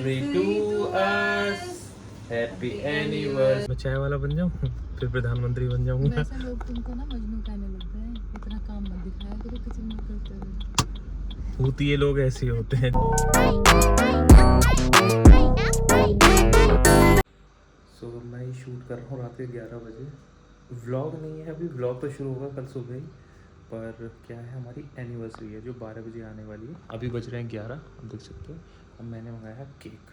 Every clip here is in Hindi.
Anniversary to us, happy anniversary. मैं चाय वाला बन जाऊँ फिर प्रधानमंत्री बन जाऊंगा। वैसे लोग तुमको ना मजनू कहने लगते हैं, इतना काम मत दिखाया करो किचन में करते रहो। होती ये लोग ऐसे होते हैं। सो मैं शूट कर रहा हूँ रात के 11 बजे। व्लॉग नहीं है अभी, व्लॉग तो शुरू होगा कल सुबह ही। पर क्या है, हमारी एनिवर्सरी है जो 12 बजे आने वाली है। अभी बज रहे हैं 11, आप देख सकते हो। अब मैंने मंगाया है केक।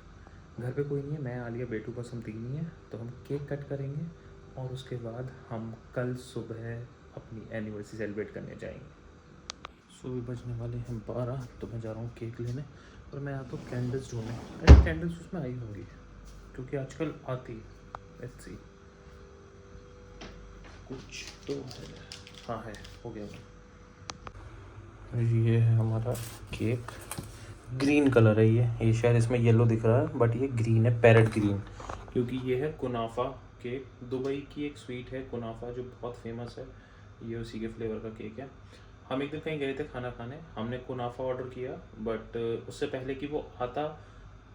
घर पे कोई नहीं है, मैं, आलिया, बेटू, बस हम तीन ही हैं। तो हम केक कट करेंगे और उसके बाद हम कल सुबह अपनी एनिवर्सरी सेलिब्रेट करने जाएंगे। सुबह बजने वाले हैं 12, तो मैं जा रहा हूँ केक लेने। और मैं आता हूँ कैंडल्स ढूंढने। अरे कैंडल्स उसमें आई होंगी क्योंकि आजकल आती है। लेट्स सी, कुछ तो है। हाँ है, हो गया। ये है हमारा केक। ग्रीन कलर है ये शायद इसमें येलो दिख रहा है बट ये ग्रीन है, पैरेट ग्रीन। क्योंकि ये है कुनाफा केक। दुबई की एक स्वीट है कुनाफा जो बहुत फेमस है। ये उसी के फ्लेवर का केक है। हम एक दिन कहीं गए थे खाना खाने, हमने कुनाफा ऑर्डर किया बट उससे पहले कि वो आता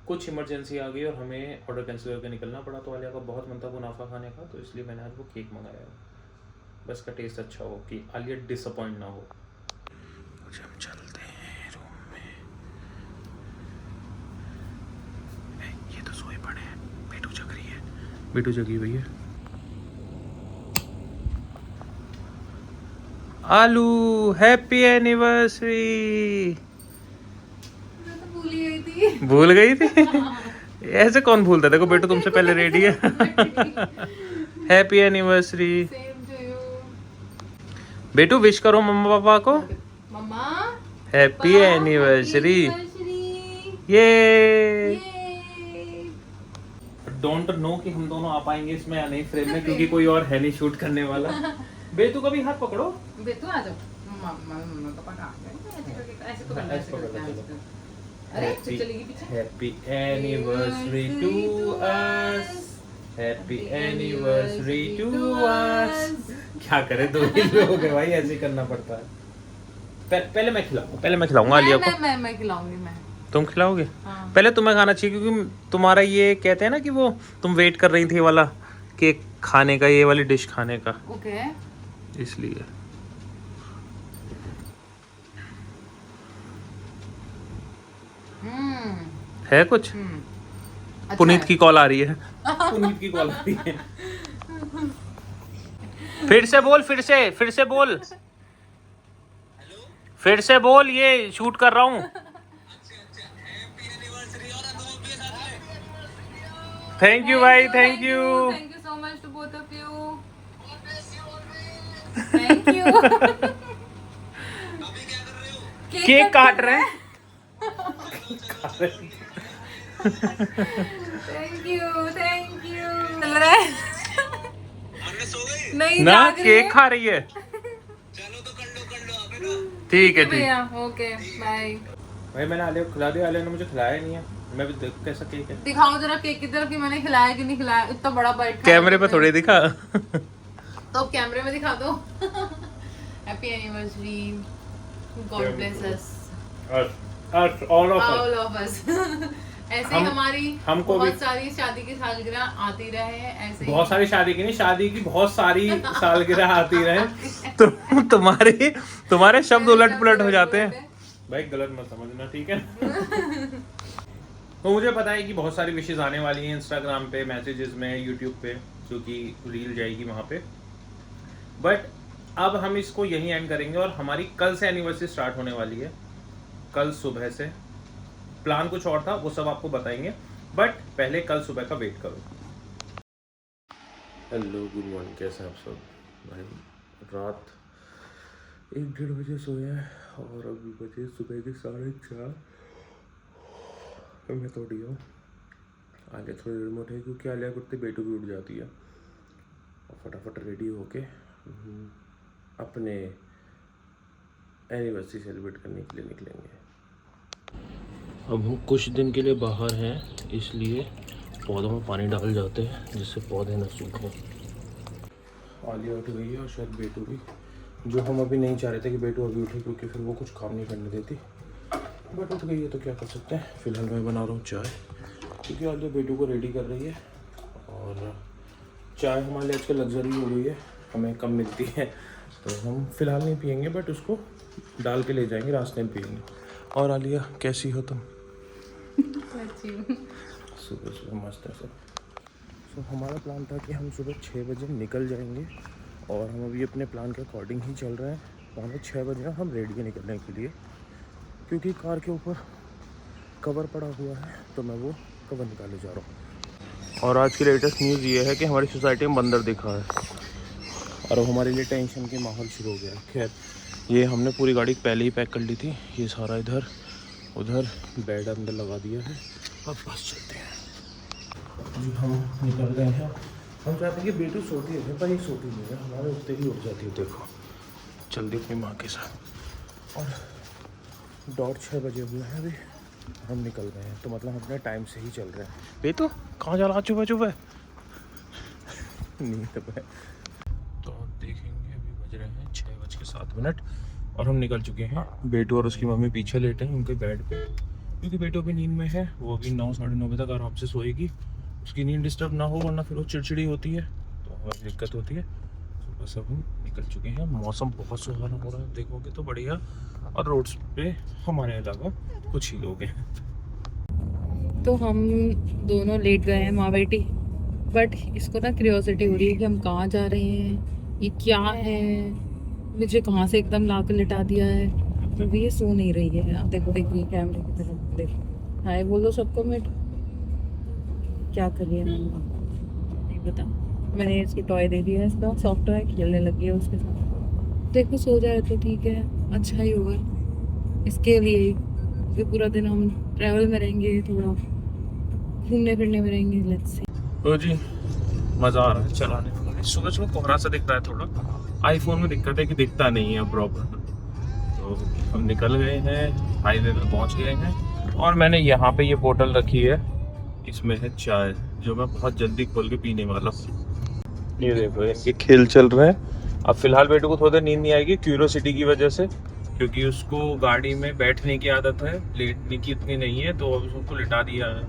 कुछ इमरजेंसी आ गई और हमें ऑर्डर कैंसिल करके निकलना पड़ा। तो आलिया का बहुत मन था कुनाफा खाने का, तो इसलिए मैंने आज वो केक मंगाया। बस का टेस्ट अच्छा हो कि आलिया डिसअपॉइंट ना हो। कुछ हम चलते हैं रूम में। ये तो सोए पड़े हैं। बेटू जग रही है, बेटू जगी हुई है। आलू हैप्पी एनिवर्सरी। मैं तो भूल ही गई थी। भूल गई थी? ऐसे कौन भूलता? देखो बेटू तुमसे पहले रेडी है। Happy anniversary. Same to you. बेटू विश करो मम्मा पापा को। मम्मा हैप्पी एनिवर्सरी। ये डोंट नो कि हम दोनों आ पाएंगे इसमें या नहीं फ्रेम में, क्योंकि कोई और है नहीं शूट करने वाला। बेटू का भी हाथ पकड़ो। बेटू आ जाओ। मम्मा पापा कहाँ गए? ऐसे तो करना है, ऐसे करना है। अरे चलेगी पीछे। Happy anniversary to us, happy anniversary to us. क्या करे, दो ही लोग हैं भाई, ऐसे करना पड़ता है। पहले मैं खिलाऊंगा आलिया को। मैं खिलाऊंगी। मैं तुम खिलाओगे? हाँ। पहले तुम्हें खाना चाहिए क्योंकि तुम्हारा ये कहते हैं ना कि वो तुम वेट कर रही थी वाला केक खाने का, ये वाली डिश खाने का, ओके। इसलिए। है कुछ। अच्छा पुनीत है। की कॉल आ रही है। पुनीत की कॉल आ रही है। फिर से बोल, फिर से बोल, फिर से बोल, ये शूट कर रहा हूँ। थैंक यू भाई, thank you. Thank you so much to both of you. Thank you. Cake काट रहे हैं। Thank you. चल रहा है नहीं ना, जाग रही केक है। खा रही है। चलो तो कर लो ठीक है, ठीक। भैया ओके बाय। भाई मैंने आलिया को खिला दिया, आलिया ने मुझे खिलाया नहीं है। मैं भी देख कैसा केक है। दिखाओ जरा केक की तरफ कि मैंने खिलाया कि नहीं खिलाया। इतना बड़ा बाइट कैमरे पे थोड़ी दिखा। तो कैमरे में दिखा दो। Happy anniversary, God bless us all all of us. ऐसे ही हमारी हमको बहुत भी सारी शादी की सालगिरह आती रहे। ऐसे ही बहुत सारी शादी की नहीं, शादी की बहुत सारी सालगिरह आती रहे। तुम्हारे शब्द उलट पुलट हो जाते हैं भाई, गलत मत समझना, ठीक है। तो मुझे पता है कि बहुत सारी विशेष आने वाली हैं इंस्टाग्राम पे, मैसेजेस में, यूट्यूब पे, जो कि रील जाएगी वहाँ पे। बट अब हम इसको यहीं एंड करेंगे और हमारी कल से एनिवर्सरी स्टार्ट होने वाली है। कल सुबह से प्लान कुछ और था, वो सब आपको बताएंगे, बट पहले कल सुबह का वेट करो। हेलो, गुड मॉर्निंग, कैसे हैं आप सब? भाई रात 1-1:30 बजे सोया है और अभी बजे सुबह के 4:30। मैं तो उठी हूँ। आलिया थोड़ी देर में उठे क्योंकि आलिया कुत्ते बेटू भी उठ जाती है। और फटाफट रेडी होके अपने एनिवर्सरी सेलिब्रेट करने के लिए निकलेंगे। अब हम कुछ दिन के लिए बाहर हैं, इसलिए पौधों में पानी डाल जाते हैं जिससे पौधे न सूखें। आलिया उठ गई है और शायद बेटू भी, जो हम अभी नहीं चाह रहे थे कि बेटू अभी उठे क्योंकि फिर वो कुछ काम नहीं करने देती, बट उठ गई है तो क्या कर सकते हैं। फिलहाल मैं बना रहा हूँ चाय क्योंकि आलिया बेटू को रेडी कर रही है और चाय हमारे लिए आजकल लग्जरी हो गई है, हमें कम मिलती है तो हम फ़िलहाल नहीं पियेंगे, बट उसको डाल के ले जाएंगे, रास्ते में पियेंगे। और आलिया कैसी हो तुम? सुबह सुबह मस्त है सब। तो हमारा प्लान था कि हम सुबह 6 बजे निकल जाएंगे और हम अभी अपने प्लान के अकॉर्डिंग ही चल रहे हैं। तो हमें 6 बजे हम रेडी है निकलने के लिए, क्योंकि कार के ऊपर कवर पड़ा हुआ है तो मैं वो कवर निकाले जा रहा हूँ। और आज की लेटेस्ट न्यूज़ ये है कि हमारी सोसाइटी में बंदर दिखा है और हमारे लिए टेंशन के माहौल शुरू हो गया है। खैर ये हमने पूरी गाड़ी पहले ही पैक कर ली थी, ये सारा इधर उधर बेड अंदर लगा दिया है। अब बस चलते हैं जी, हम निकल गए हैं। हम चाहते हैं कि बेटू सोती है पर ये सोती नहीं है, हमारे उठते ही उठ जाती है। देखो जल्दी अपनी माँ के साथ। और 6:30 बजे हुए हैं अभी, हम निकल गए हैं तो मतलब हम अपने टाइम से ही चल रहे हैं। बेटू कहाँ जा रहा? चुप है नींद में। तो देखेंगे, अभी बज रहे हैं 6:07 और हम निकल चुके हैं। बेटू और उसकी मम्मी पीछे लेटे हैं उनके बेड पे, क्योंकि बेटू अभी नींद में है। वो अभी 9 साढ़े 9 बजे तक आराम से सोएगी, उसकी नींद डिस्टर्ब ना हो, वरना फिर वो चिड़चिड़ी होती है तो हमें दिक्कत होती है। तो बस अब हम निकल चुके हैं। मौसम बहुत सुहाना हो रहा है, देखोगे तो बढ़िया। और रोड्स पे हमारे अलावा कुछ ही लोग हैं। तो हम दोनों लेट गए हैं माँ बेटी, बट इसको ना क्यूरियोसिटी हो रही है कि हम कहाँ जा रहे हैं, ये क्या है, मुझे कहाँ से एकदम ला कर लिटा दिया है। तो ये सो नहीं रही है। देखो देखो ये कैमरे की तरफ देखो। हाय बोलो सबको। मैं क्या कर रही है नहीं पता। मैंने इसको टॉय दे दिया है, इसका सॉफ्ट टॉय, खेलने लगी है उसके साथ। देखो सो जाए तो ठीक है, अच्छा ही होगा इसके लिए। पूरा दिन हम ट्रैवल में रहेंगे, थोड़ा घूमने फिरने में रहेंगे। Let's see. तो जी मज़ा आ रहा है चलाने में। सुबह सुबह कोहरा सा दिखता है थोड़ा, आईफोन में दिक्कत है कि दिखता नहीं है प्रॉपर। तो हम निकल गए हैं, हाईवे में पहुंच गए हैं। और मैंने यहाँ पे ये बोतल रखी है, इसमें है चाय जो मैं बहुत जल्दी खोल के पीने वाला हूँ। ये देखो ये खेल चल रहा है। अब फिलहाल बेटू को थोड़ी देर नींद नहीं आएगी क्यूरियोसिटी की वजह से, क्योंकि उसको गाड़ी में बैठने की आदत है, लेटने की इतनी नहीं है। तो अभी उसको लिटा दिया है,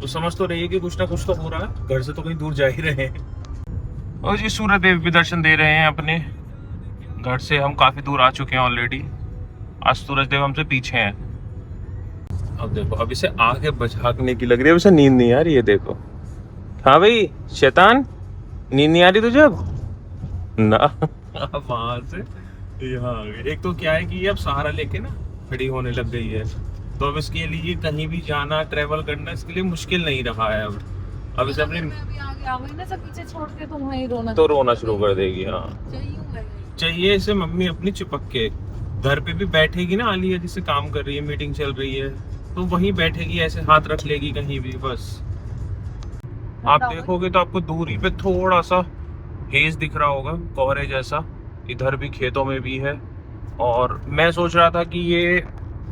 तो समझ तो रही है कि कुछ ना कुछ तो हो रहा है। घर से तो कहीं दूर जा ही रहे हैं। और जी सूर्य देव भी दर्शन दे रहे हैं अपने। घर से हम काफ़ी दूर आ चुके हैं ऑलरेडी। आज सूरज देव हमसे पीछे हैं। अब देखो, अब इसे आगे बचाने की लग रही है, उसे नींद नहीं आ रही है। देखो हाँ भाई शैतान, नींद नहीं आ रही तुझे अब ना? वहां से यहाँ आ गए। एक तो क्या है कि ये अब सहारा लेके ना खड़ी होने लग गई है, तो अब इसके लिए कहीं भी जाना, ट्रेवल करना इसके लिए मुश्किल नहीं रहा है। अब इसे अपने पीछे छोड़ के तो वहीं रोना, तो रोना शुरू कर देगी। हाँ चाहिए इसे मम्मी अपनी चिपक के। घर पे भी बैठेगी ना आलिया, जिससे काम कर रही है, मीटिंग चल रही है, तो वहीं बैठेगी, ऐसे हाथ रख लेगी कहीं भी बस। आप देखोगे तो आपको दूरी पे थोड़ा सा हेज दिख रहा होगा, कोहरे जैसा। इधर भी खेतों में भी है। और मैं सोच रहा था कि ये,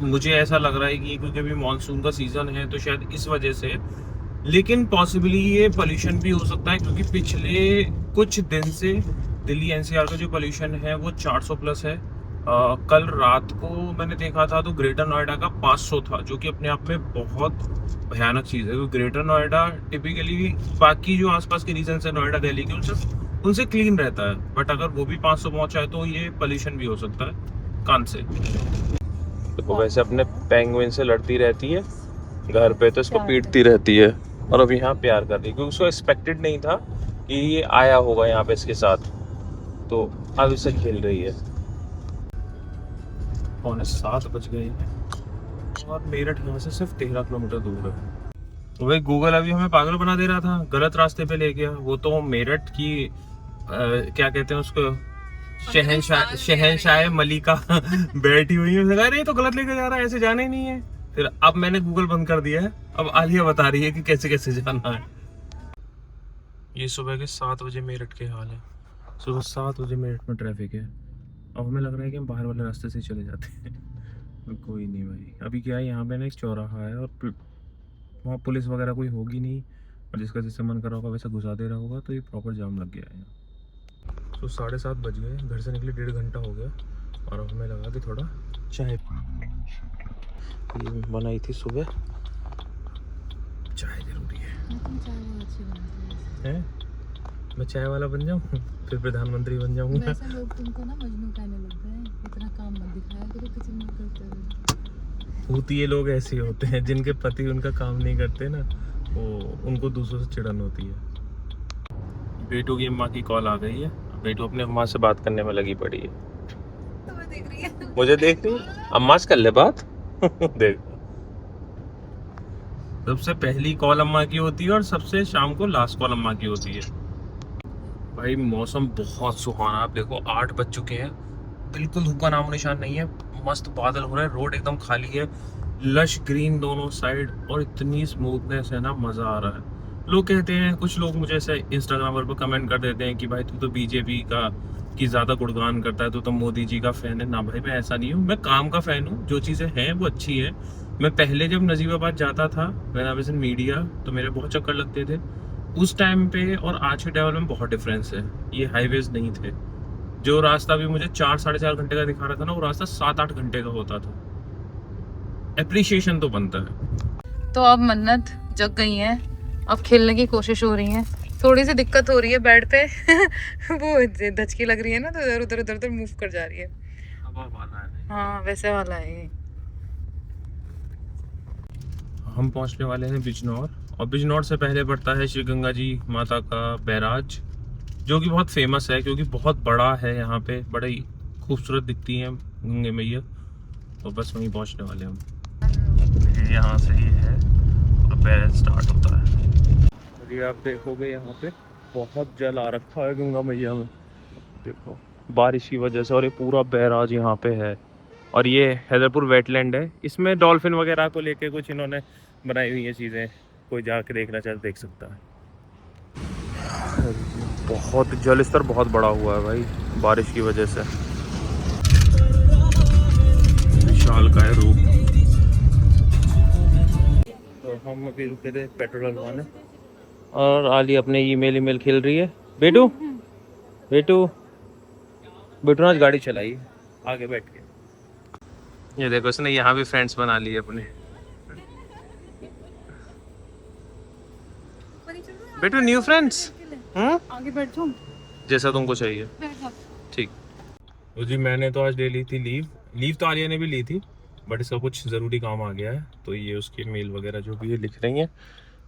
मुझे ऐसा लग रहा है कि क्योंकि अभी मानसून का सीजन है तो शायद इस वजह से, लेकिन पॉसिबली ये पोल्यूशन भी हो सकता है, क्योंकि पिछले कुछ दिन से दिल्ली एनसीआर का जो पोल्यूशन है वो 400 प्लस है। कल रात को मैंने देखा था तो ग्रेटर नोएडा का 500 था, जो कि अपने आप में बहुत भयानक चीज़ है। क्योंकि ग्रेटर नोएडा टिपिकली बाकी जो आसपास के रीजन है नोएडा दिल्ली के उनसे क्लीन रहता है, बट अगर वो भी 500 पहुंचा है तो ये पोल्यूशन भी हो सकता है कान से। देखो वैसे अपने पेंगुइन से लड़ती रहती है घर पे, तो इसको पीटती रहती है, और अब यहाँ प्यार कर रही है, क्योंकि उसको एक्सपेक्टेड नहीं था कि ये आया होगा यहाँ पे इसके साथ, तो अब इससे खेल रही है। 7:15 बज गए हैं और मेरठ यहाँ से सिर्फ 13 किलोमीटर दूर है। तो भाई गूगल अभी हमें पागल बना दे रहा था, गलत रास्ते पे ले गया। वो तो मेरठ की क्या कहते हैं उसको, शहनशाह मलिका बैठी हुई है। अरे तो गलत लेके जा रहा है, ऐसे जाना ही नहीं है। फिर अब मैंने गूगल बंद कर दिया है, अब आलिया बता रही है कि कैसे कैसे जाना है। ये सुबह के 7 बजे मेरठ के हाल है। सुबह 7 बजे मेरठ में ट्रैफिक है। अब हमें लग रहा है कि हम बाहर वाले रास्ते से चले जाते हैं। कोई नहीं भाई, अभी क्या है, यहाँ पे ना एक चौराहा है और वहाँ पुलिस वगैरह कोई होगी नहीं, और जिसका जिससे मन कर रहा होगा वैसा घुसा दे रहा होगा, तो ये प्रॉपर जाम लग गया है यहाँ। तो 7:30 बज गए, घर से निकले 1.5 घंटा हो गया, और अब हमें लगा कि थोड़ा चाय बनाई थी सुबह चाय जरूरी है? मैं चाय वाला बन जाऊँ फिर प्रधानमंत्री बन जाऊँगा। वैसे लोग तुमको ना मजनू कहने लग गए हैं, इतना काम मत दिखाया करो किचन में करते हुए। भूतिये लोग ऐसे होते हैं जिनके पति उनका काम नहीं करते ना, वो उनको दूसरों से चिढ़न होती है। बेटू की अम्मा की कॉल आ गई है, बेटू अपने अम्मा से बात करने में लगी पड़ी है। तुम्हें देख रही है? मुझे देख रही है? अम्मा से कर ले बात। देख, सबसे पहली कॉल अम्मा की होती है और सबसे शाम को लास्ट कॉल अम्मा की होती है। भाई मौसम बहुत सुहाना, आप देखो 8 बज चुके हैं, बिल्कुल धूप का नामो निशान नहीं है, मस्त बादल हो रहा है, रोड एकदम खाली है, लश ग्रीन दोनों साइड और इतनी स्मूथनेस है ना, मज़ा आ रहा है। लोग कहते हैं, कुछ लोग मुझे ऐसे इंस्टाग्राम पर कमेंट कर देते हैं कि भाई तू तो बीजेपी का की ज़्यादा गुणगान करता है, तो मोदी जी का फ़ैन है ना। भाई मैं ऐसा नहीं हूँ, मैं काम का फ़ैन हूँ, जो चीज़ें हैं वो अच्छी है। मैं पहले जब नजीबाबाद जाता था when I was in media, तो मेरे बहुत चक्कर लगते थे उस टाइम पे, और आज के ट्रैवल में बहुत डिफरेंस है। ये हाईवेज नहीं थे, जो रास्ता भी मुझे 4-4.5 घंटे का दिखा रहा था ना, वो रास्ता 7-8 घंटे का होता था। एप्रिशिएशन तो बनता है। तो अब मन्नत जग गई है, अब खेलने की कोशिश हो रही है, थोड़ी सी दिक्कत हो रही है बेड पे। वो धचकी लग रही है ना, तो इधर उधर मूव कर जा रही है। हवा वाला है। हाँ वैसे वाला है ये। हम पहुंचने वाले हैं बिजनौर, और बिजनौर से पहले पड़ता है श्री गंगा जी माता का बैराज, जो कि बहुत फेमस है क्योंकि बहुत बड़ा है। यहाँ पे बड़ी खूबसूरत दिखती हैं गंगे मैया, तो बस वहीं पहुंचने वाले हम। यहाँ से ही है और बैराज स्टार्ट होता है। और ये आप देखोगे यहाँ पे बहुत जल आ रखा है गंगा मैया में, देखो बारिश की वजह से, और ये पूरा बैराज यहाँ पे है। और ये हैदरपुर वेटलैंड है, इसमें डॉल्फिन वगैरह को लेके कुछ इन्होंने बनाई हुई है चीज़ें, कोई जाके देखना चाहे देख सकता है। बहुत जल स्तर बहुत बड़ा हुआ है भाई बारिश की वजह से, विशाल का है रूप। तो हम अभी रुके थे पेट्रोल डलवाने, और आली अपने ईमेल खेल रही है। बेटू बेटू बेटू आज गाड़ी चलाई आगे बैठ के। ये देखो इसने यहाँ भी फ्रेंड्स बना लिए अपने। बेटू न्यू फ्रेंड्स। आगे बैठ जाओ, जैसा तुमको चाहिए। बैठ जाओ। ठीक। तो जी मैंने तो आज ले ली थी लीव तो आलिया ने भी ली थी, बट इसका कुछ ज़रूरी काम आ गया है, तो ये उसके मेल वगैरह जो भी है लिख रही हैं,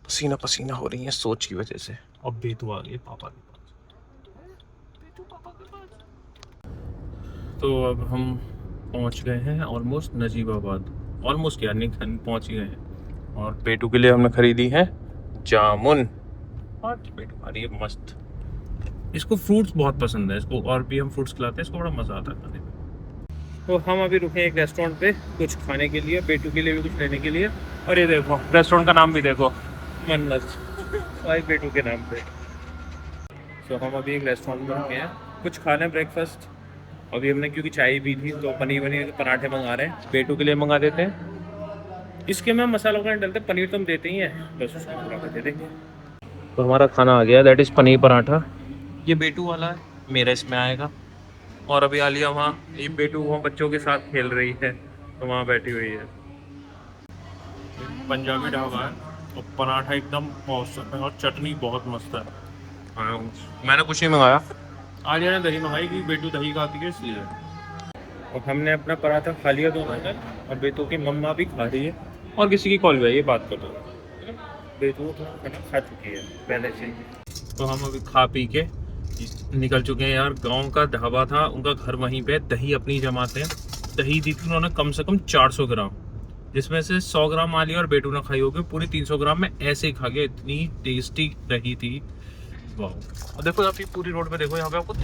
पसीना पसीना हो रही हैं सोच की वजह से। अब बेटू आ गई पापा के पास। तो अब हम पहुंच गए हैं ऑलमोस्ट नजीबाबाद, ऑलमोस्ट क्या नहीं पहुंच ही गए हैं। और बेटू के लिए हमने खरीदी है जामुन, और बेटू खा रही है मस्त। इसको फ्रूट्स बहुत पसंद है इसको, और भी हम फ्रूट्स खिलाते हैं इसको, बड़ा मज़ा आता है खाने में। तो हम अभी रुके एक रेस्टोरेंट पे कुछ खाने के लिए, बेटू के लिए भी कुछ लेने के लिए। और ये देखो रेस्टोरेंट का नाम भी देखो, मन्नत भाई बेटू के नाम पे। तो हम अभी एक रेस्टोरेंट में रुके हैं, कुछ खाना है ब्रेकफास्ट। अभी हमने क्योंकि चाय पी थी तो पनीर के पराठे मंगा रहे हैं, बेटू के लिए मंगा देते हैं। इसके में मसाला वगैरह डालते हैं, पनीर तो हम देते ही हैं, बस उसको पराठा दे देंगे। तो हमारा खाना आ गया, दैट इज़ पनीर पराठा। ये बेटू वाला है, मेरा इसमें आएगा। और अभी आलिया वहाँ, ये बेटू वहाँ बच्चों के साथ खेल रही है, तो वहाँ बैठी हुई है। पंजाबी ढाबा है और पराठा एकदम औसम है, और चटनी बहुत मस्त है। मैंने कुछ नहीं मंगाया, आलिया ने दही मंगाई कि बेटू दही खाती है इसलिए। और हमने अपना पराठा खा लिया दोनों ने, और बेटू की मम्मा भी खा रही है, और किसी की कॉल भी आई है, बात कर दो। बेटू खाना खा चुकी है पहले से। तो हम अभी खा पी के निकल चुके हैं यार। गांव का ढाबा था, उनका घर वहीं पे, दही अपनी जमाते हैं। दही दी थी उन्होंने कम से कम 400 ग्राम, जिसमें से 100 ग्राम आलिया और बेटू ने खाई होगी, पूरी 300 ग्राम में ऐसे ही खा गया। इतनी टेस्टी दही थी, वाह। और देखो यहाँ पे पूरी रोड पे देखो, यहाँ पे आपको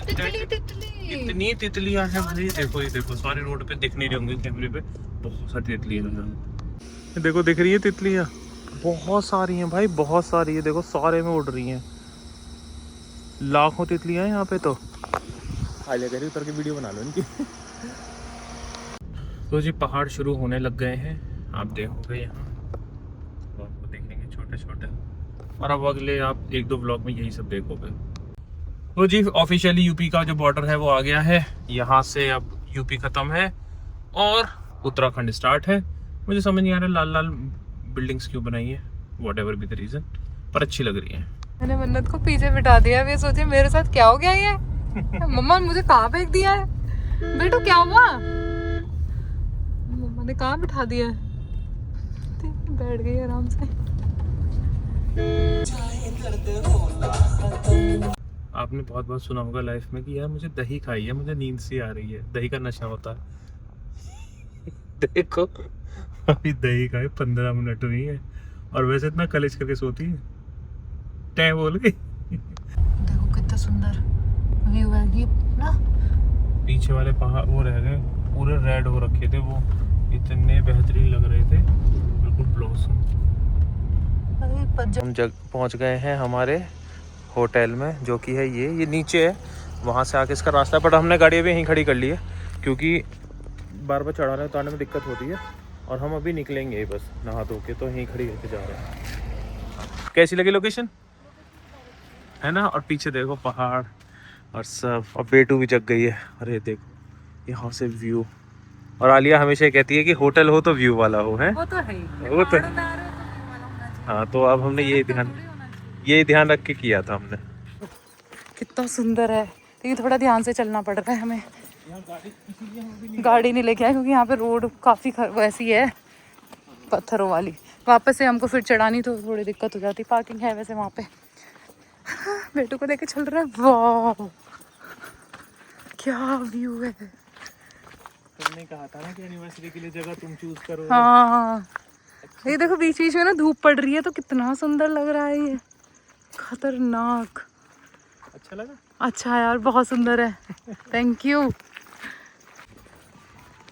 इतनी तितलियां हैं भाई, देखो ये देखो सारी रोड पे दिख नहीं रही होंगी कैमरे पे, बहुत सारी तितलियां हैं। देखो दिख रही है तितलियां, बहुत सारी हैं भाई, बहुत सारी है, देखो सारे में उड़ रही हैं, लाखों तितलियां हैं यहाँ पे। तो आलिया कह रही उतर के वीडियो बना लो इनकी। तो जी पहाड़ शुरू होने लग गए हैं, आप देखोगे यहाँ, तो आपको देखेंगे छोटे छोटे, और अब अगले आप 1-2 ब्लॉग में यही सब देखोगे। तो जी ऑफिशियली यूपी का जो बॉर्डर है वो आ गया है, यहाँ से अब यूपी ख़त्म है और उत्तराखंड स्टार्ट है। मुझे समझ नहीं आ रहा लाल लाल बिल्डिंग्स क्यों बनाई है, what ever be the reason, पर अच्छी लग रही है। मैंने मन्नत को पीछे बिठा दिया। वे सोचे मेरे साथ क्या हो गया ये, मम्मा मुझे कहाँ फेंक दिया है, बेटू क्या हुआ, मम्मा ने कहाँ बिठा दिया है। बैठ गई आराम से। आपने बहुत बार सुना होगा लाइफ में कि यार मुझे दही खाई है, मुझे नींद सी आ रही है, दही का नशा होता है। देखो अभी दही खाए 15 मिनट हुई है और वैसे इतना कलेज करके सोती है, टै बोल गई। देखो कितना सुंदर व्यू है ये ना। पीछे वाले पहाड़ वो रह गए पूरे रेड हो रखे थे, वो इतने बेहतरीन लग रहे थे, बिल्कुल ब्लॉसम। हम जग पहुंच गए हैं हमारे होटल में, जो कि है ये नीचे है, वहाँ से आके इसका रास्ता है। बट हमने गाड़ी अभी यहीं खड़ी कर ली है क्योंकि बार बार चढ़ाने उतारने में दिक्कत होती है और हम अभी निकलेंगे बस नहा धो के, तो यहीं खड़ी होके जा रहे हैं। कैसी लगी लोकेशन है ना? और पीछे देखो पहाड़ और सब, और बेटू भी जग गई है। अरे देखो यहाँ से व्यू, और आलिया हमेशा कहती है कि होटल हो तो व्यू वाला हो, है वो तो है ही, वो तो। हाँ तो अब हमने ये ध्यान रख के किया था हमने। कितना सुंदर है, लेकिन थोड़ा ध्यान से चलना पड़ रहा है हमें। गाड़ी नहीं लेके आए क्योंकि यहाँ पे रोड काफ़ी वैसी है पत्थरों वाली, वापस से हमको फिर चढ़ानी तो थोड़ी दिक्कत हो जाती। पार्किंग है वैसे वहाँ पे। बेटू को लेके चल रहा है, वाह क्या व्यू है। तुमने कहा था ना कि एनिवर्सरी के लिए जगह तुम चूज करो। हाँ ये देखो बीच बीच में ना धूप पड़ रही है तो कितना सुंदर लग रहा है ये, खतरनाक। अच्छा लगा? अच्छा यार बहुत सुंदर है, थैंक यू।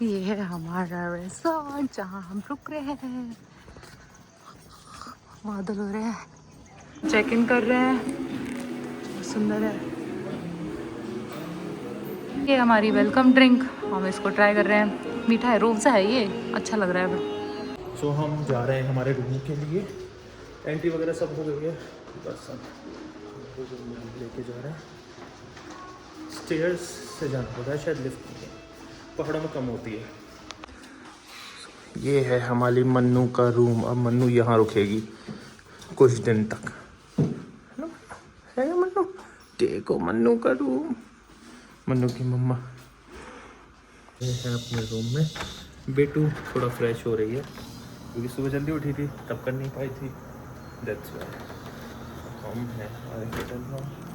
ये है हमारा रिसोर्ट जहाँ हम रुक रहे हैं। बादल हो रहे हैं, चेक इन कर रहे हैं, सुंदर है। ये हमारी वेलकम ड्रिंक, हम इसको ट्राई कर रहे हैं। मीठा है, रूम सा है ये, अच्छा लग रहा है। सो हम जा रहे हैं हमारे रूम के लिए, एंट्री वगैरह सब हो गई है, बस हम लेके जा रहे हैं। स्टेयर्स से जाना होता है शायद, लिफ्ट नहीं है, पहाड़ों में कम होती है। ये है हमारी मन्नू का रूम। अब मन्नू यहाँ रुकेगी कुछ दिन तक, है ना मन्नू? देखो मन्नू का रूम, मन्नू की मम्मा ये है अपने रूम में। बेटू थोड़ा फ्रेश हो रही है क्योंकि सुबह जल्दी उठी थी तब कर नहीं पाई थी, दैट्स व्हाई हम हैं।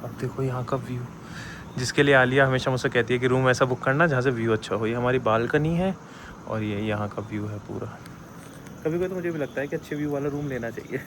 अब देखो यहाँ का व्यू, जिसके लिए आलिया हमेशा मुझसे कहती है कि रूम ऐसा बुक करना जहाँ से व्यू अच्छा हो। ये हमारी बालकनी है और ये यहाँ का व्यू है पूरा। कभी कभी तो मुझे भी लगता है कि अच्छे व्यू वाला रूम लेना चाहिए।